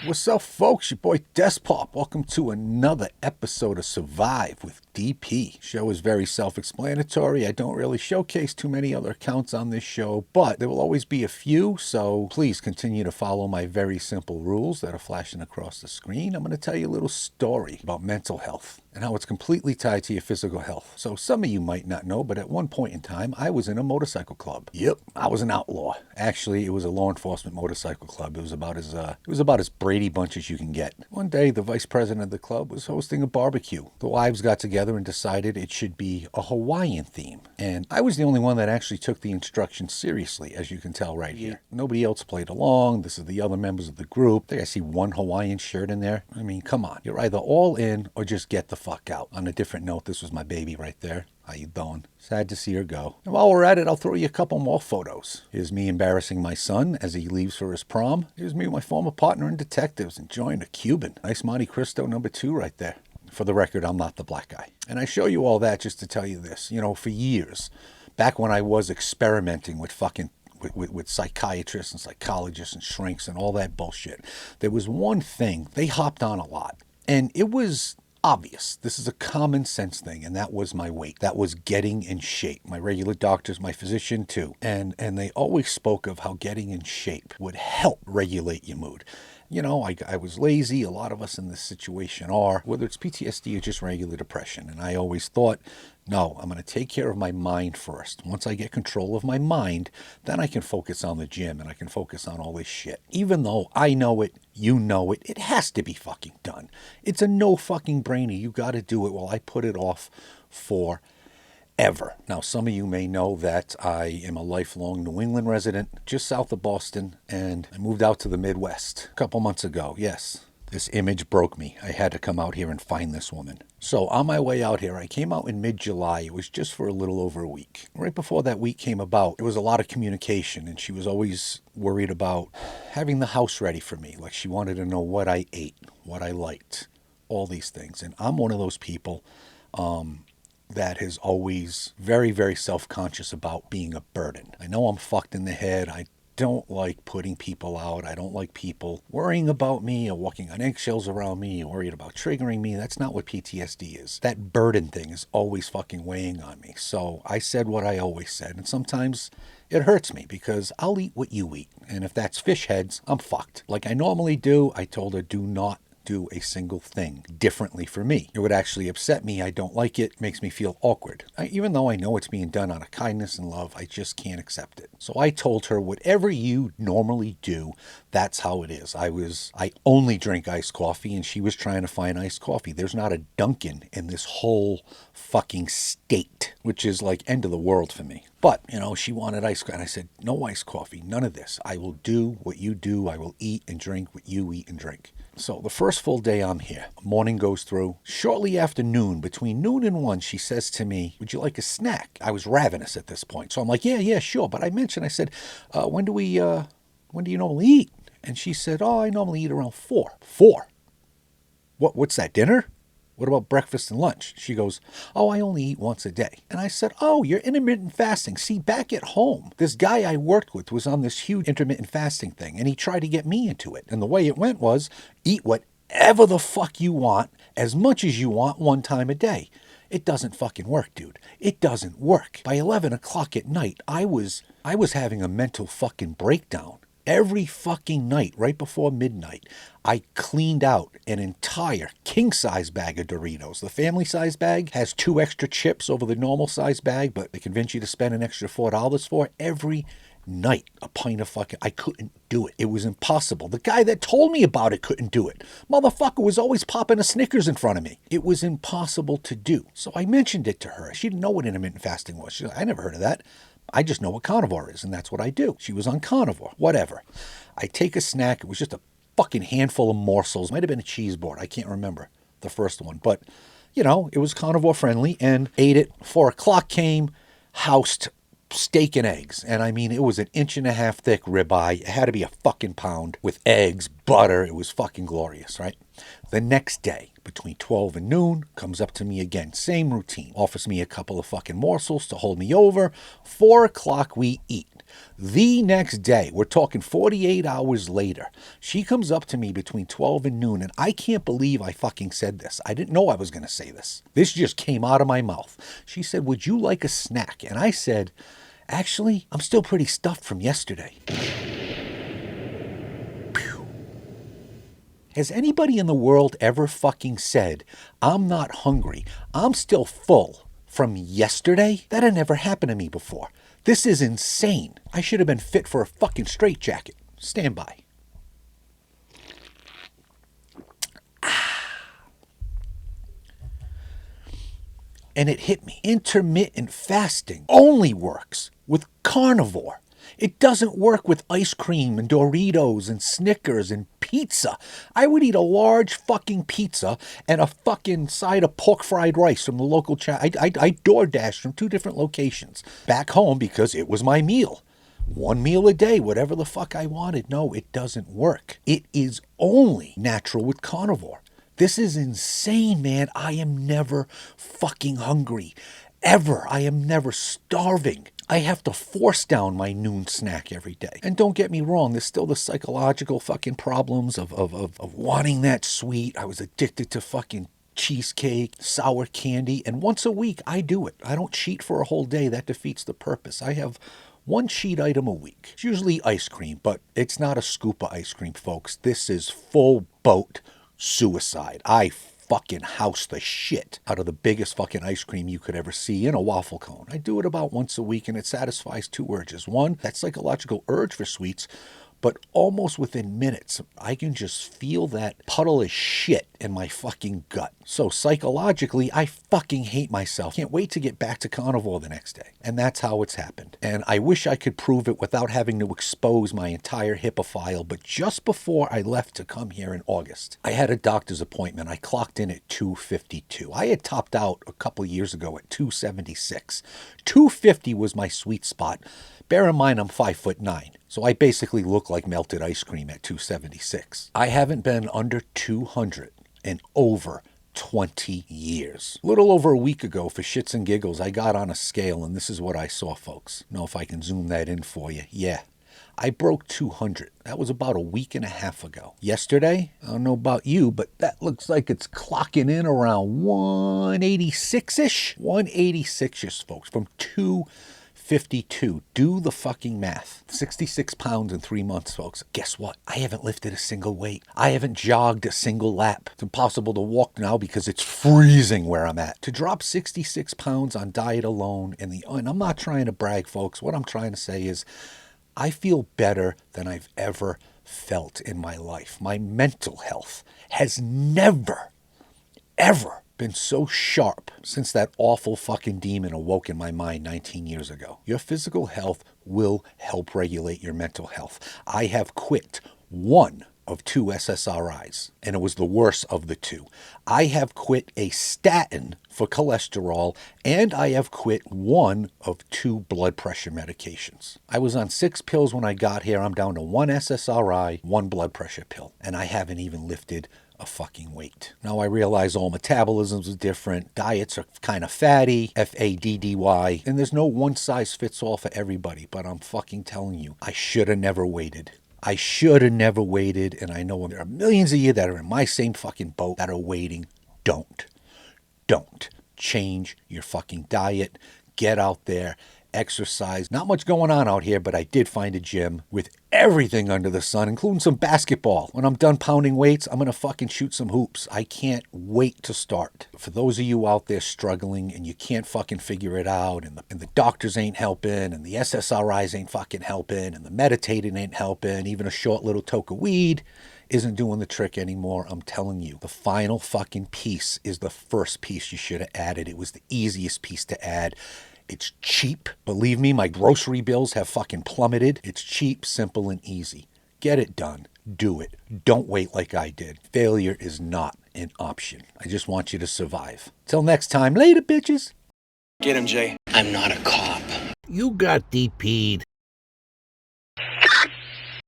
What's up, folks? Your boy Despop. Welcome to another episode of Survive with DP. Show is very self-explanatory. I don't really showcase too many other accounts on this show, but there will always be a few, so please continue to follow my very simple rules that are flashing across the screen. I'm going to tell you a little story about mental health and how it's completely tied to your physical health. So some of you might not know, but at one point in time, I was in a motorcycle club. Yep, I was an outlaw. Actually, it was a law enforcement motorcycle club. It was about as Brady Bunch as you can get. One day, the vice president of the club was hosting a barbecue. The wives got together and decided it should be a Hawaiian theme. And I was the only one that actually took the instructions seriously, as you can tell right here. Nobody else played along. This is the other members of the group. I think I see one Hawaiian shirt in there. I mean, come on. You're either all in or just get the fuck out. On a different note, this was my baby right there. How you doing? Sad to see her go. And while we're at it, I'll throw you a couple more photos. Here's me embarrassing my son as he leaves for his prom. Here's me with my former partner in detectives enjoying a Cuban. Nice Monte Cristo #2 right there. For the record, I'm not the black guy. And I show you all that just to tell you this. You know, for years, back when I was experimenting with fucking with psychiatrists and psychologists and shrinks and all that bullshit, there was one thing they hopped on a lot. And it was obvious. This is a common sense thing, and that was my weight. That was getting in shape. My regular doctors, my physician too. And they always spoke of how getting in shape would help regulate your mood. You know, I was lazy. A lot of us in this situation are, whether it's PTSD or just regular depression. And I always thought, no, I'm going to take care of my mind first. Once I get control of my mind, then I can focus on the gym and I can focus on all this shit. Even though I know it, you know it, it has to be fucking done. It's a no fucking brainer. You got to do it while I put it off for ever. Now, some of you may know that I am a lifelong New England resident, just south of Boston, and I moved out to the Midwest a couple months ago. Yes, this image broke me. I had to come out here and find this woman. So on my way out here, I came out in mid-July. It was just for a little over a week. Right before that week came about, there was a lot of communication, and she was always worried about having the house ready for me. Like, she wanted to know what I ate, what I liked, all these things. And I'm one of those people that is always very, very self-conscious about being a burden. I know I'm fucked in the head. I don't like putting people out. I don't like people worrying about me or walking on eggshells around me or worried about triggering me. That's not what PTSD is. That burden thing is always fucking weighing on me. So I said what I always said. And sometimes it hurts me because I'll eat what you eat. And if that's fish heads, I'm fucked. Like I normally do, I told her, do not do a single thing differently for me. It would actually upset me. I don't like it. Makes me feel awkward. Even though I know it's being done out of kindness and love, I just can't accept it. So I told her, whatever you normally do, that's how it is. I only drink iced coffee, and she was trying to find iced coffee. There's not a Dunkin' in this whole fucking state, which is like end of the world for me. But, you know, she wanted iced coffee. And I said, no iced coffee, none of this. I will do what you do. I will eat and drink what you eat and drink. So the first full day I'm here, morning goes through. Shortly after noon, between noon and 1, she says to me, would you like a snack? I was ravenous at this point. So I'm like, yeah, sure. But I said, when do you normally eat? And she said, oh, I normally eat around 4. 4? What's that, dinner? What about breakfast and lunch? She goes, oh, I only eat once a day. And I said, oh, you're intermittent fasting. See, back at home, this guy I worked with was on this huge intermittent fasting thing, and he tried to get me into it. And the way it went was, eat whatever the fuck you want, as much as you want, one time a day. It doesn't fucking work, dude. It doesn't work. By 11 o'clock at night, I was having a mental fucking breakdown. Every fucking night, right before midnight, I cleaned out an entire king-size bag of Doritos. The family-size bag has 2 extra chips over the normal-size bag, but they convince you to spend an extra $4 for every night. A pint of fucking... I couldn't do it. It was impossible. The guy that told me about it couldn't do it. Motherfucker was always popping a Snickers in front of me. It was impossible to do. So I mentioned it to her. She didn't know what intermittent fasting was. She's like, I never heard of that. I just know what carnivore is, and that's what I do. She was on carnivore. Whatever. I take a snack. It was just a fucking handful of morsels. Might have been a cheese board. I can't remember the first one. But, you know, it was carnivore friendly, and ate it. 4 o'clock came, housed steak and eggs. And I mean, it was an 1.5 inch thick ribeye. It had to be a fucking pound with eggs, butter. It was fucking glorious, right? The next day, between 12 and noon, comes up to me again. Same routine. Offers me a couple of fucking morsels to hold me over. 4 o'clock, we eat. The next day, we're talking 48 hours later, she comes up to me between 12 and noon, and I can't believe I fucking said this. I didn't know I was going to say this. This just came out of my mouth. She said, "Would you like a snack?" And I said, "Actually, I'm still pretty stuffed from yesterday." Phew. Has anybody in the world ever fucking said, "I'm not hungry, I'm still full" from yesterday? That had never happened to me before. This is insane. I should have been fit for a fucking straitjacket. Stand by. And it hit me. Intermittent fasting only works with carnivore. It doesn't work with ice cream and Doritos and Snickers and pizza. I would eat a large fucking pizza and a fucking side of pork fried rice from the local I DoorDashed from 2 different locations back home because it was my meal. 1 meal a day, whatever the fuck I wanted. No, it doesn't work. It is only natural with carnivore. This is insane, man. I am never fucking hungry. Ever. I am never starving. I have to force down my noon snack every day. And don't get me wrong, there's still the psychological fucking problems of wanting that sweet. I was addicted to fucking cheesecake, sour candy, and once a week I do it. I don't cheat for a whole day. That defeats the purpose. I have 1 cheat item a week. It's usually ice cream, but it's not a scoop of ice cream, folks. This is full boat suicide. I fucking house the shit out of the biggest fucking ice cream you could ever see in a waffle cone. I do it about once a week, and it satisfies 2 urges. One, that psychological urge for sweets, but almost within minutes, I can just feel that puddle of shit in my fucking gut. So psychologically, I fucking hate myself. Can't wait to get back to carnivore the next day. And that's how it's happened. And I wish I could prove it without having to expose my entire HIPAA file, but just before I left to come here in August, I had a doctor's appointment. I clocked in at 252. I had topped out a couple years ago at 276. 250 was my sweet spot. Bear in mind, I'm 5'9", so I basically look like melted ice cream at 276. I haven't been under 200 in over 20 years. A little over a week ago, for shits and giggles, I got on a scale, and this is what I saw, folks. Know if I can zoom that in for you. Yeah. I broke 200. That was about a week and a half ago. Yesterday, I don't know about you, but that looks like it's clocking in around 186-ish. 186-ish, folks, from 252. Do the fucking math. 66 pounds in 3 months, folks. Guess what? I haven't lifted a single weight. I haven't jogged a single lap. It's impossible to walk now because it's freezing where I'm at. To drop 66 pounds on diet alone, and I'm not trying to brag, folks. What I'm trying to say is I feel better than I've ever felt in my life. My mental health has never, ever been so sharp since that awful fucking demon awoke in my mind 19 years ago. Your physical health will help regulate your mental health. I have quit 1 of 2 SSRIs, and it was the worst of the 2. I have quit a statin for cholesterol, and I have quit 1 of 2 blood pressure medications. I was on 6 pills when I got here. I'm down to 1 SSRI, 1 blood pressure pill, and I haven't even lifted a fucking weight. Now I realize all metabolisms are different, diets are kind of fatty, FADDY, and there's no one size fits all for everybody, but I'm fucking telling you, I should have never waited. I should have never waited, and I know there are millions of you that are in my same fucking boat that are waiting. Don't change your fucking diet. Get out there, exercise. Not much going on out here, but I did find a gym with everything under the sun, including some basketball. When I'm done pounding weights, I'm going to fucking shoot some hoops. I can't wait to start. For those of you out there struggling and you can't fucking figure it out, and the doctors ain't helping, and the SSRIs ain't fucking helping, and the meditating ain't helping, even a short little toke of weed isn't doing the trick anymore. I'm telling you, the final fucking piece is the first piece you should have added. It was the easiest piece to add. It's cheap. Believe me, my grocery bills have fucking plummeted. It's cheap, simple, and easy. Get it done. Do it. Don't wait like I did. Failure is not an option. I just want you to survive. Till next time, later, bitches. Get him, Jay. I'm not a cop. You got DP'd.